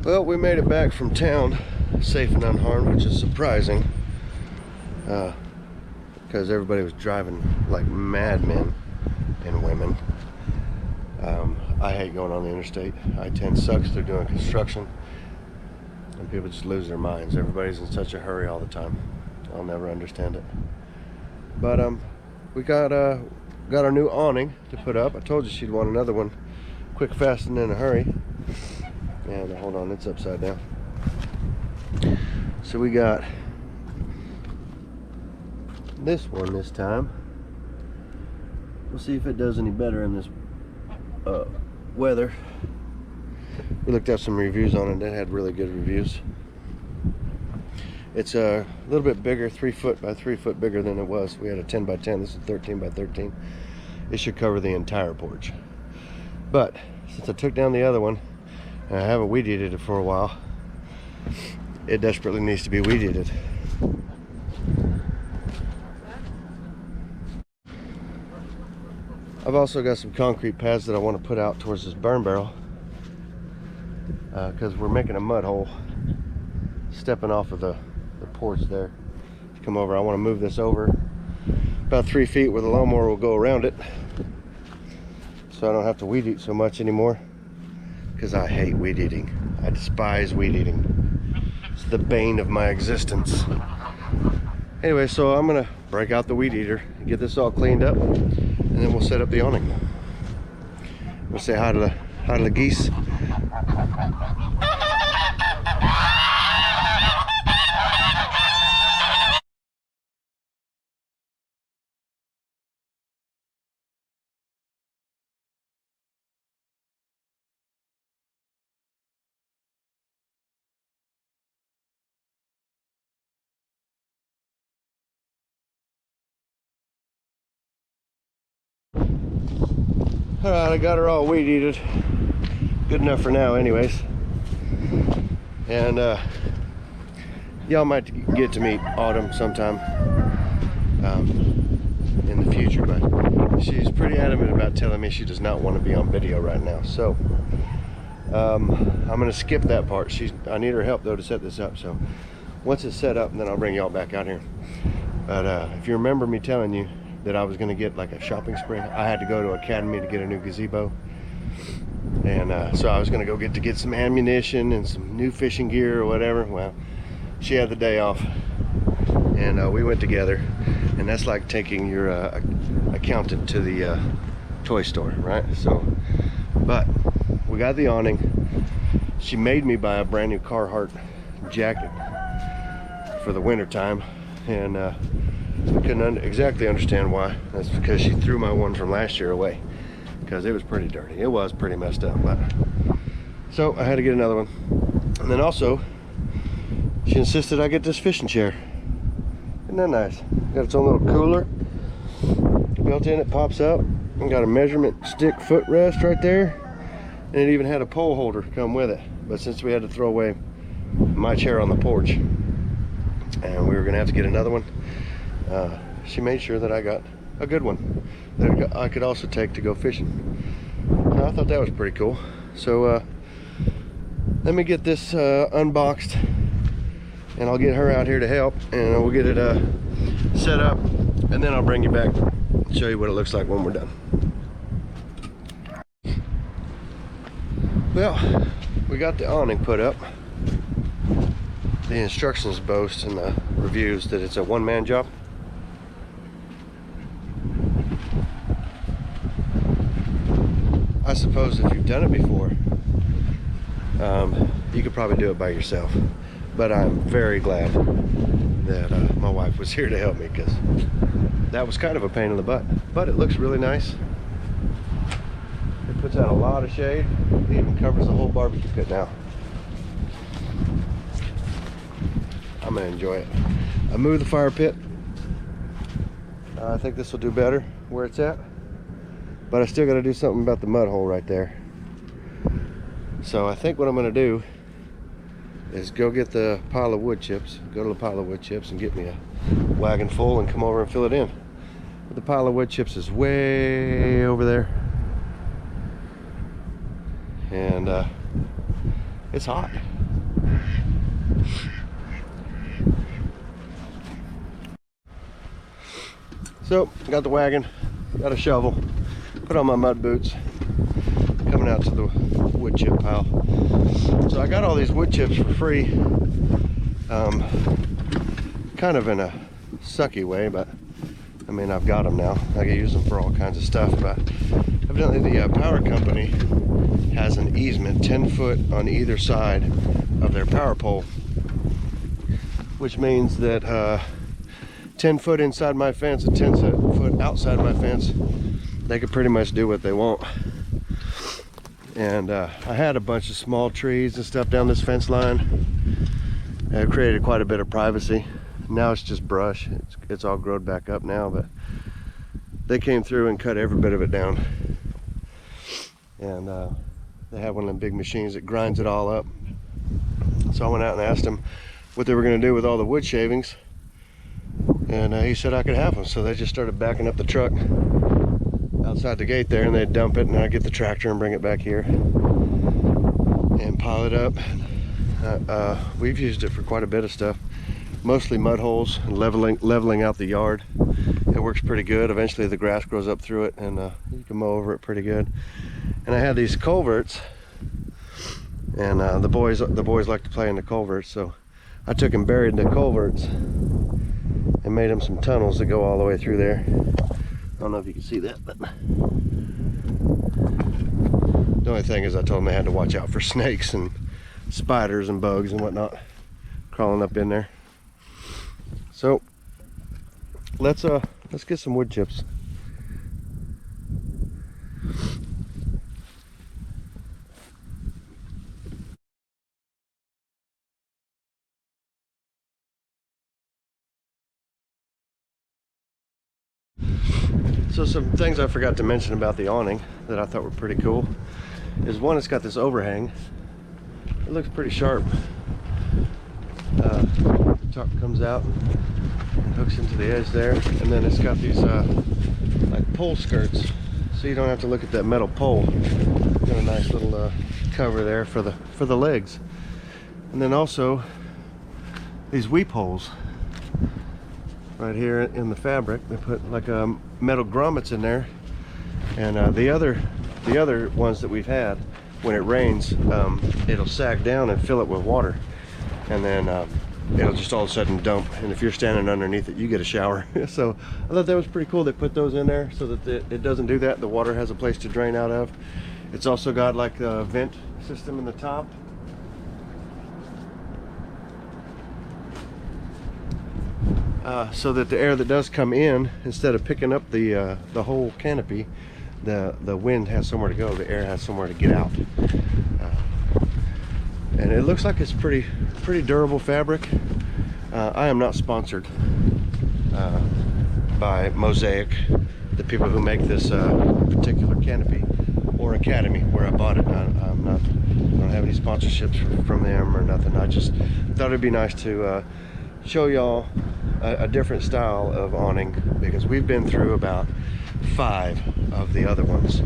Well, we made it back from town safe and unharmed, which is surprising, because everybody was driving like madmen and women. I hate going on the interstate. I-10 sucks. They're doing construction and people just lose their minds. Everybody's in such a hurry all the time. I'll never understand it. But we got our new awning to put up. I told you she'd want another one quick, fast, and in a hurry. And hold on, it's upside down. So we got this one this time. We'll see if it does any better in this weather. We looked at some reviews on it. It had really good reviews. It's a little bit bigger, 3 foot by 3 foot bigger than it was. We had a 10 by 10. This is 13 by 13. It should cover the entire porch. But since I took down the other one and I haven't weed eated it for a while, it desperately needs to be weed eated. I've also got some concrete pads that I want to put out towards this burn barrel, because we're making a mud hole stepping off of the porch there to come over. I want to move this over about 3 feet where the lawnmower will go around it, so I don't have to weed eat so much anymore, because I hate weed eating. I despise weed eating. It's the bane of my existence. Anyway, so I'm gonna break out the weed eater, get this all cleaned up, and then we'll set up the awning. We'll say hi to the geese. Alright, I got her all weed eated. Good enough for now anyways. And y'all might get to meet Autumn sometime in the future, but she's pretty adamant about telling me she does not want to be on video right now. So I'm gonna skip that part. I need her help though to set this up, so once it's set up, then I'll bring y'all back out here. But if you remember me telling you that I was going to get like a shopping spree, I had to go to Academy to get a new gazebo, and so I was going to go get some ammunition and some new fishing gear or whatever. Well, she had the day off, and we went together, and that's like taking your accountant to the toy store, right? So, but we got the awning. She made me buy a brand new Carhartt jacket for the winter time, and I couldn't exactly understand why. That's because she threw my one from last year away because it was pretty dirty. It was pretty messed up. But so I had to get another one. And then also, she insisted I get this fishing chair. Isn't that nice? Got its own little cooler built in. It pops up and got a measurement stick footrest right there, and it even had a pole holder come with it. But since we had to throw away my chair on the porch and we were gonna have to get another one, she made sure that I got a good one that I could also take to go fishing. So I thought that was pretty cool. So let me get this unboxed, and I'll get her out here to help, and we'll get it set up, and then I'll bring you back and show you what it looks like when we're done. Well, we got the awning put up. The instructions boast in the reviews that it's a one-man job. I suppose if you've done it before, you could probably do it by yourself. But I'm very glad that my wife was here to help me, because that was kind of a pain in the butt. But it looks really nice. It puts out a lot of shade. It even covers the whole barbecue pit now. I'm gonna enjoy it. I moved the fire pit. I think this will do better where it's at. But I still got to do something about the mud hole right there. So I think what I'm going to do is go get the pile of wood chips, go to the pile of wood chips and get me a wagon full and come over and fill it in. But the pile of wood chips is way over there. And it's hot. So, got the wagon, got a shovel, put on my mud boots, coming out to the wood chip pile. So I got all these wood chips for free, kind of in a sucky way, but I mean, I've got them now. I can use them for all kinds of stuff, but evidently the power company has an easement 10 foot on either side of their power pole, which means that 10 foot inside my fence and 10 foot outside my fence, they could pretty much do what they want. And I had a bunch of small trees and stuff down this fence line. It created quite a bit of privacy. Now it's just brush. It's all grown back up now, but they came through and cut every bit of it down. And they have one of them big machines that grinds it all up. So I went out and asked them what they were going to do with all the wood shavings, and he said I could have them. So they just started backing up the truck outside the gate there, and they'd dump it, and I'd get the tractor and bring it back here and pile it up. We've used it for quite a bit of stuff, mostly mud holes and leveling out the yard. It works pretty good. Eventually the grass grows up through it, and you can mow over it pretty good. And I had these culverts, and the boys like to play in the culverts, so I took and buried the culverts and made them some tunnels that go all the way through there. I don't know if you can see that, but the only thing is I told them they had to watch out for snakes and spiders and bugs and whatnot crawling up in there. So let's get some wood chips. So some things I forgot to mention about the awning that I thought were pretty cool is, one, it's got this overhang. It looks pretty sharp. The top comes out and hooks into the edge there, and then it's got these like pole skirts, so you don't have to look at that metal pole. Got a nice little cover there for the legs, and then also these weep holes right here in the fabric. They put like metal grommets in there, and the other ones that we've had, when it rains, it'll sag down and fill it with water, and then it'll just all of a sudden dump, and if you're standing underneath it, you get a shower. So I thought that was pretty cool. They put those in there so that it doesn't do that. The water has a place to drain out of. It's also got like a vent system in the top. So that the air that does come in, instead of picking up the whole canopy, the wind has somewhere to go, the air has somewhere to get out. And it looks like it's pretty durable fabric. I am not sponsored by Mosaic, the people who make this particular canopy, or Academy where I bought it. I don't have any sponsorships from them or nothing. I just thought it'd be nice to show y'all a different style of awning, because we've been through about 5 of the other ones,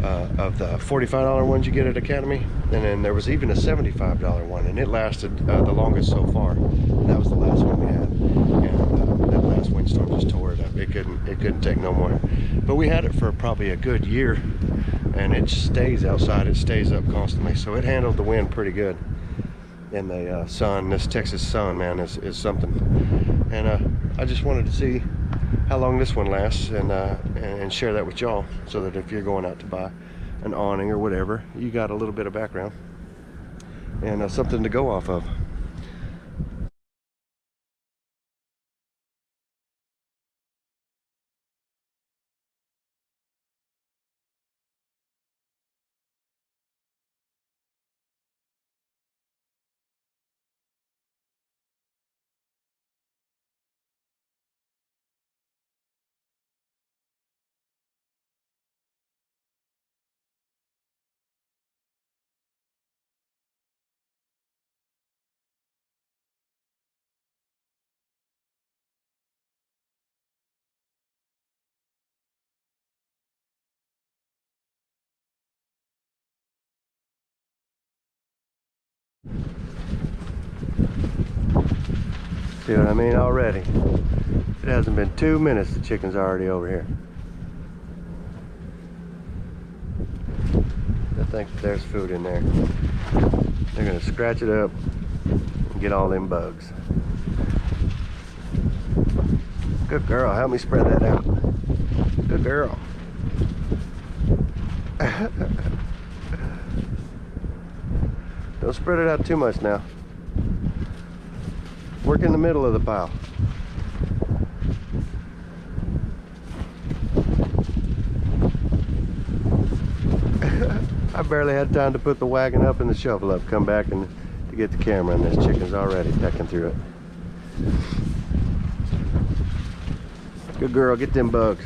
of the $45 ones you get at Academy, and then there was even a $75 one, and it lasted the longest so far. That was the last one we had, and that last windstorm just tore it up. It couldn't take no more. But we had it for probably a good year, and it stays outside. It stays up constantly, so it handled the wind pretty good. And the sun, this Texas sun, man, is something. And I just wanted to see how long this one lasts, and share that with y'all, so that if you're going out to buy an awning or whatever, you got a little bit of background and something to go off of. See what I mean? Already. It hasn't been 2 minutes, the chicken's already over here. I think there's food in there. They're gonna scratch it up and get all them bugs. Good girl, help me spread that out. Good girl. Don't spread it out too much now. Work in the middle of the pile. I barely had time to put the wagon up and the shovel up, come back and to get the camera, and this chicken's already pecking through it. Good girl, get them bugs.